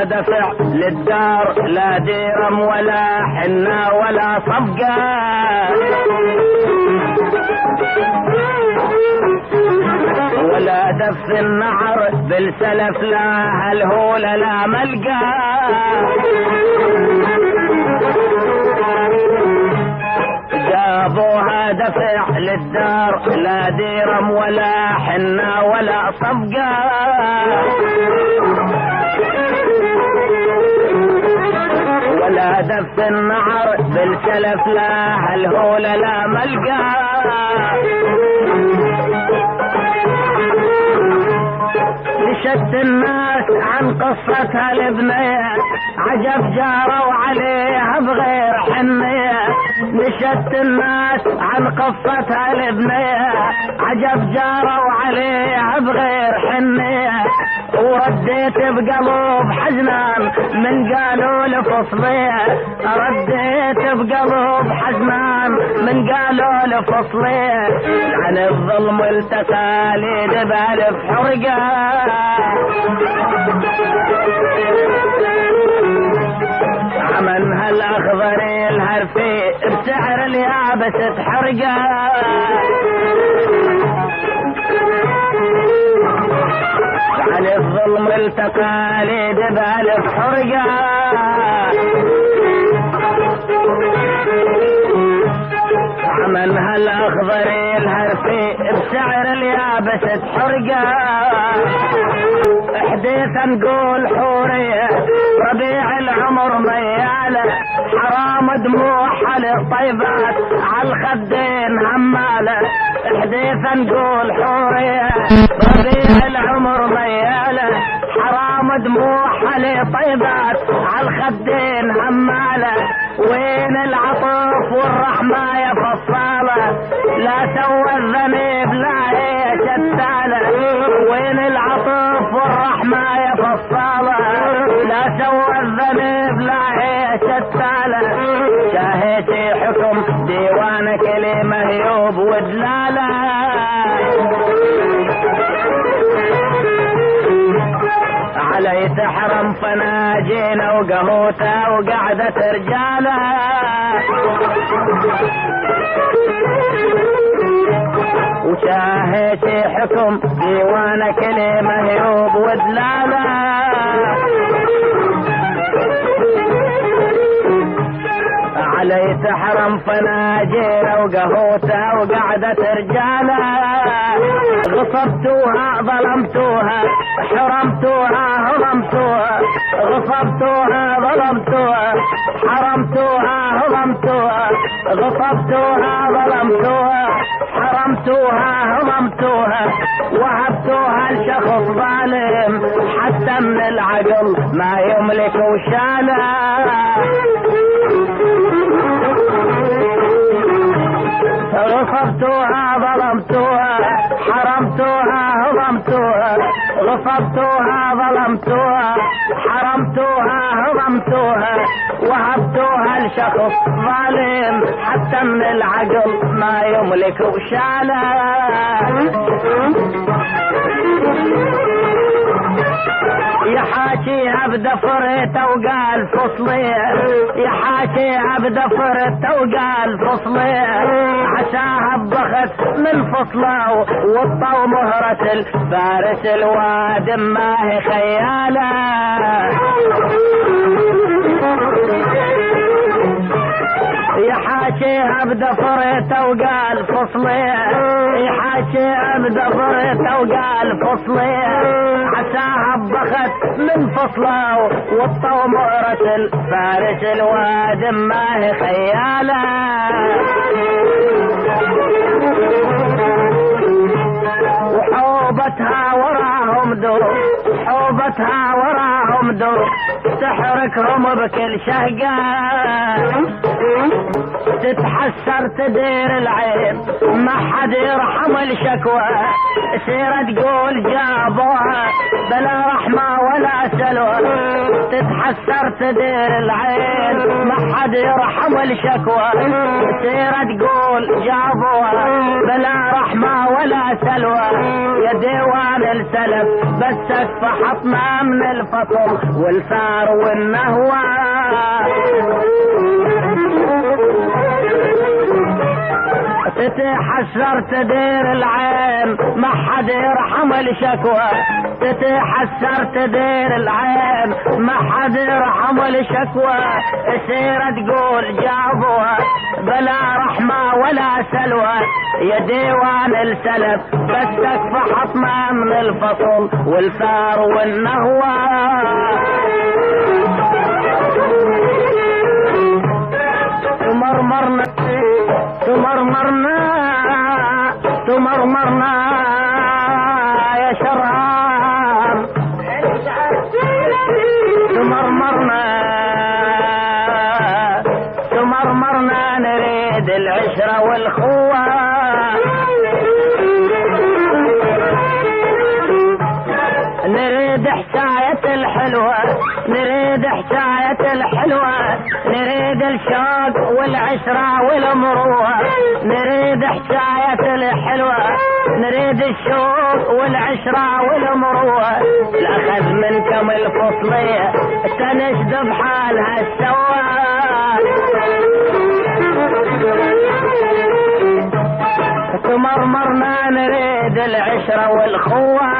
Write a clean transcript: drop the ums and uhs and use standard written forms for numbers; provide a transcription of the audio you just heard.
دفع للدار لا ديرم ولا حنة ولا صفقة، ولا دف النعر بالسلف لا هالهول لا ملقى، جابوها دفع للدار لا ديرم ولا حنة ولا صفقة، ولا دف النعر بالسلف لا هالهول لا ملقى، نشد الناس عن قصتها البنية عجب جاروا عليها بغير حنية، نشد الناس عن قصتها البنية عجب جاروا عليها بغير حنية، ورديت بقلب حزنان من قالوا لفصليه، رديت بقلب حزنان من قالوا لفصليه، عن الظلم التساليد بألف حرقه، عمنها الاخضر الهرفي بسعر اليابس تحرقه، عن الظلم التقاليد بألف حرقه، عمنها الاخضر الهرفي بسعر اليابس تحرقه، حديثا نقول حوريه ربيع العمر مياله، حرام دموعها للطيبات عالخدين هماله، حديثا نقول حوريه ربيع العمر مياله، حرام دموعها للطيبات عالخدين هماله، وين العطف والرحمه يا فصاله، لا سوى الذنب لا هي شتاله، وين العطف والرحمه يا فصاله، لا سوى الذنب لا هي شتاله، شاهدتي حكم ديوانك لي مهيوب ودلاله، علي تحرم فناجينا وقهوته وقعدت رجاله، وشاهدتي حكم ديوانك لي مهيوب ودلاله، علي تحرم فناجينا وقهوته وقعدت رجاله، غصبتوها ظلمتوها حرمتوها هضمتوها، غصبتوها ظلمتوها حرمتوها هضمتوها، غصبتوها ظلمتوها حرمتوها هضمتوها، وهبتوها لشخص ظالم حتى من العقل ما يملك وشاله، غصبتوها ظلمتوها حرمتوها هضمتوها، غصبتوها ظلمتوها حرمتوها هضمتوها، وهبتوها لشخص ظالم حتى من العقل ما يملك وشاله، يحاكيها بدفرته وقال فصليه، يحاكيها بدفرته وقال فصليه، عساها بضغط من فصله وطوا مهرة الفارس الوادم ما هي خياله، يحاكيها بدفرته وقال فصليه، يحاكيها بدفرته وقال فصليه، عساها بضغط من فصله وطوا مهرة الفارس الوادم ما هي خياله، وحوبتها وراهم دور، حوبتها وراهم دور، تحركهم بكل شهقة، تتحسر تدير العين ما حد يرحم الشكوى، سيرة تقول جابوها بلا رحمة ولا سلوى، تتحسر تدير العين ما حد يرحم الشكوى سيرة تقول جابوها بلا رحمة ولا سلوى يا ديوان السلف بس فحطنا من الفصل والثار والنهوى تتحسر تدير العين ما حد يرحم الشكوى تتحسر تدير العين ما حد يرحم الشكوى سيرة تقول جابوها بلا رحمة ولا سلوى يا ديوان السلف بس فحطنا من الفصل والثار والنهوى تمرمرنا يا شرام تمرمرنا نريد العشرة والخوة نريد حكاية الحلوة نريد حكاية الحلوة نريد الشوق والعشرة والمروة نريد حكاية الحلوة نريد الشوق والعشرة والمروة الأخذ منكم الفصلية تنشد بحالها السوا تمرمرنا نريد العشرة والخوة